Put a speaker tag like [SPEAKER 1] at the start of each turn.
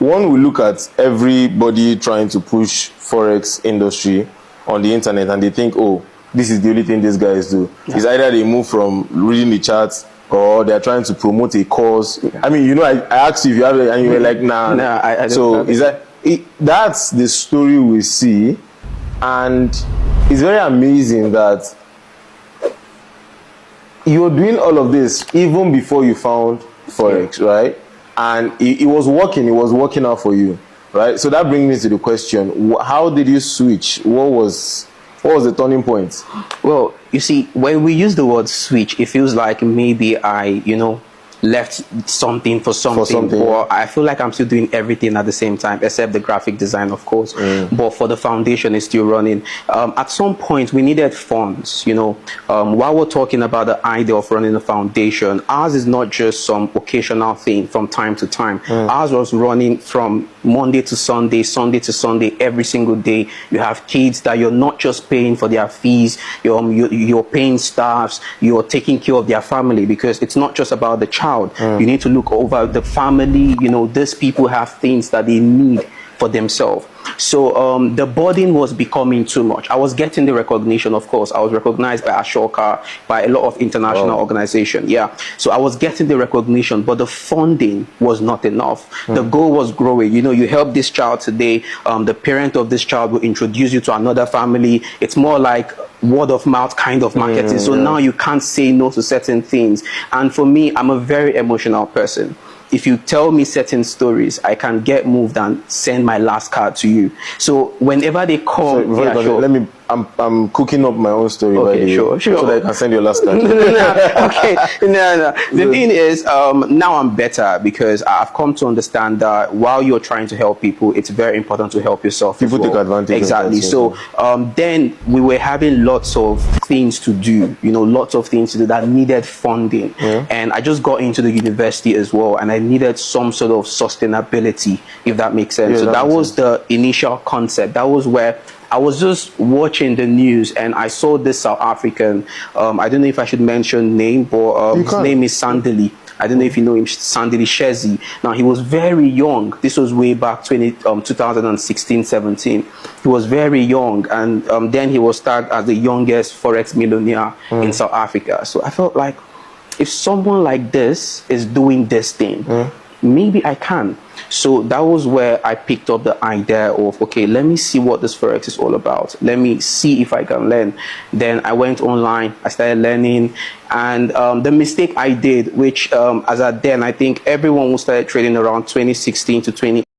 [SPEAKER 1] one will look at everybody trying to push forex industry on the internet and they think, oh, this is the only thing these guys do. Yeah. It's either they move from reading the charts or they're trying to promote a cause. Yeah. I mean, I asked you if you have it and you were like, nah.
[SPEAKER 2] I
[SPEAKER 1] so is that's the story we see, and it's very amazing that you're doing all of this even before you found forex, right? And it was working out for you, right? So that brings me to the question: how did you switch? What was the turning point?
[SPEAKER 2] Well, you see, when we use the word switch, it feels like maybe I, left something for something, or I feel like I'm still doing everything at the same time, except the graphic design, of course. But for the foundation, it's still running. At some point, we needed funds. While we're talking about the idea of running a foundation, ours is not just some occasional thing from time to time. Ours was running from Monday to Sunday, Sunday to Sunday, every single day. You have kids that you're not just paying for their fees, you're paying staffs, you're taking care of their family, because it's not just about the child. You need to look over the family. These people have things that they need for themselves. So the burden was becoming too much. I was getting the recognition, of course. I was recognized by Ashoka, by a lot of international organizations. Yeah. So I was getting the recognition, but the funding was not enough. The goal was growing. You help this child today. The parent of this child will introduce you to another family. It's more like word of mouth kind of marketing. So now you can't say no to certain things. And for me, I'm a very emotional person. If you tell me certain stories, I can get moved and send my last card to you. So whenever they call,
[SPEAKER 1] I'm cooking up my own story.
[SPEAKER 2] Okay, sure.
[SPEAKER 1] So that I can send your last card.
[SPEAKER 2] Okay, no. The thing is, now I'm better, because I've come to understand that while you're trying to help people, it's very important to help yourself.
[SPEAKER 1] People take advantage.
[SPEAKER 2] Exactly. So then we were having lots of things to do. Lots of things to do that needed funding, and I just got into the university as well, and I needed some sort of sustainability, if that makes sense. So that was the initial concept. That was where I was just watching the news and I saw this South African, I don't know if I should mention name, but his name is Sandile. I don't know if you know him, Sandile Shezi. Now, he was very young. This was way back 2016, 17. He was very young, and then he was tagged as the youngest forex millionaire in South Africa. So I felt like, if someone like this is doing this thing, maybe I can. So that was where I picked up the idea of, okay, let me see what this forex is all about. Let me see if I can learn. Then I went online, I started learning, and the mistake I did, which as at then, I think everyone who started trading around 2016 to 20